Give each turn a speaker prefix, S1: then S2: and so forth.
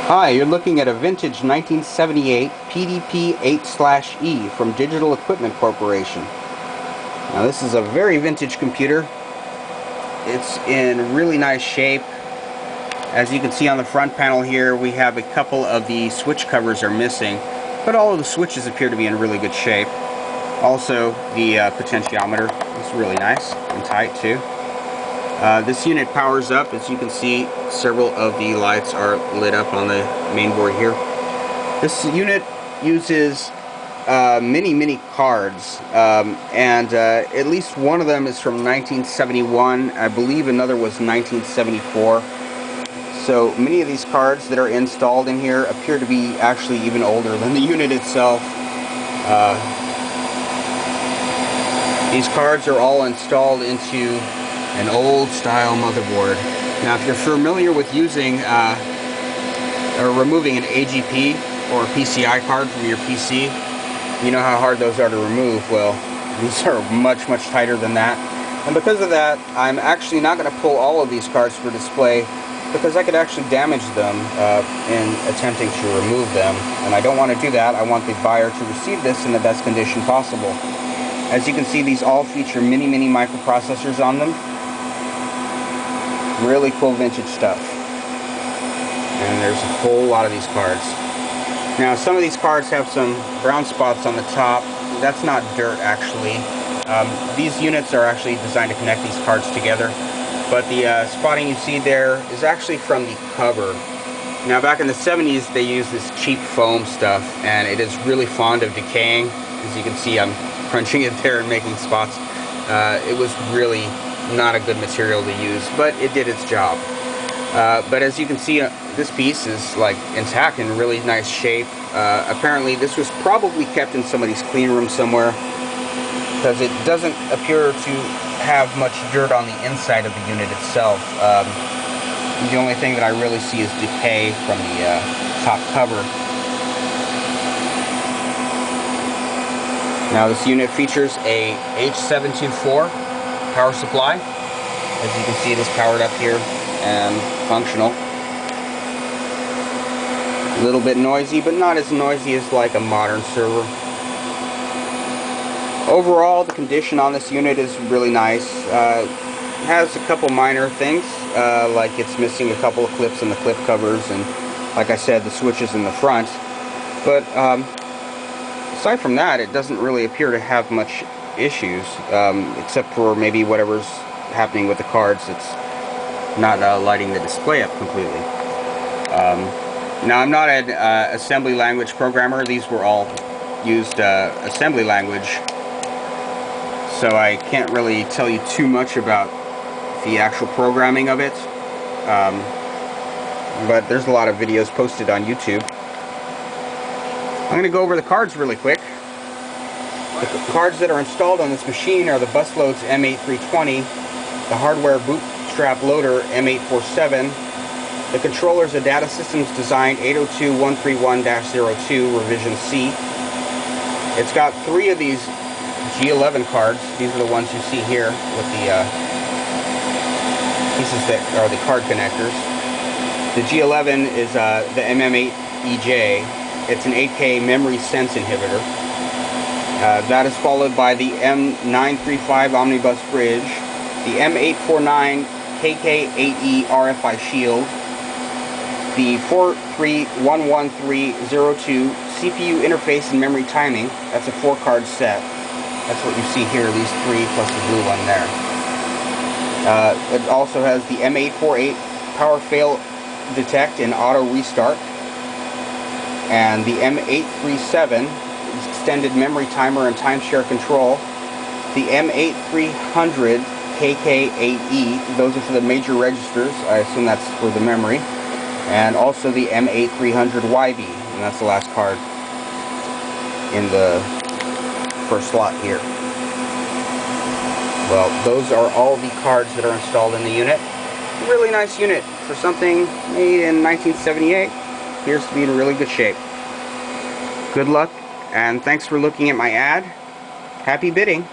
S1: Hi, you're looking at a vintage 1978 PDP8/E from Digital Equipment Corporation. Now this is a very vintage computer. It's in really nice shape. As you can see on the front panel here, we have a couple of the switch covers are missing, but all of the switches appear to be in really good shape. Also, the potentiometer is really nice and tight too. This unit powers up. As you can see, several of the lights are lit up on the main board here. This unit uses many cards, and at least one of them is from 1971. I believe another was 1974. So many of these cards that are installed in here appear to be actually even older than the unit itself. These cards are all installed into an old style motherboard. Now if you're familiar with using or removing an AGP or a PCI card from your PC, you know how hard those are to remove. Well, these are much tighter than that, and because of that I'm actually not going to pull all of these cards for display, because I could actually damage them in attempting to remove them, and I don't want to do that. I want the buyer to receive this in the best condition possible. As you can see, these all feature many microprocessors on them. Really cool vintage stuff. And there's a whole lot of these cards. Now some of these cards have some brown spots on the top. That's not dirt actually. These units are actually designed to connect these cards together. But the spotting you see there is actually from the cover. Now back in the 70s they used this cheap foam stuff, and it is really fond of decaying. As you can see, I'm crunching it there and making spots. It was really not a good material to use, but it did its job. But as you can see, this piece is like intact, in really nice shape. Apparently this was probably kept in somebody's clean room somewhere, because it doesn't appear to have much dirt on the inside of the unit itself. The only thing that I really see is decay from the top cover. Now this unit features a H724 power supply. As you can see, it is powered up here and functional. A little bit noisy, but not as noisy as like a modern server. Overall, the condition on this unit is really nice. Has a couple minor things, like it's missing a couple of clips in the clip covers, and like I said, the switches in the front. But aside from that, it doesn't really appear to have much issues, except for maybe whatever's happening with the cards that's not lighting the display up completely. Now I'm not an assembly language programmer. These were all used assembly language, so I can't really tell you too much about the actual programming of it, but there's a lot of videos posted on YouTube. I'm going to go over the cards really quick. The cards that are installed on this machine are the Busloads M8320, the hardware bootstrap loader M847, the controller's a Data Systems Design 802.131-02 revision C. It's got 3 of these G11 cards. These are the ones you see here with the pieces that are the card connectors. The G11 is the MM8EJ. It's an 8K memory sense inhibitor. That is followed by the M935 Omnibus Bridge, the M849 KK8E RFI Shield, the 43-11302 CPU interface and memory timing. That's a 4-card set. That's what you see here, these 3 plus the blue one there. It also has the M848 Power Fail Detect and Auto Restart, and the M837 Extended Memory Timer and Timeshare Control, the M8300 KK8E, those are for the major registers, I assume that's for the memory, and also the M8300YB, and that's the last card in the first slot here. Well, those are all the cards that are installed in the unit. Really nice unit for something made in 1978. Appears to be in really good shape. Good luck, and thanks for looking at my ad. Happy bidding.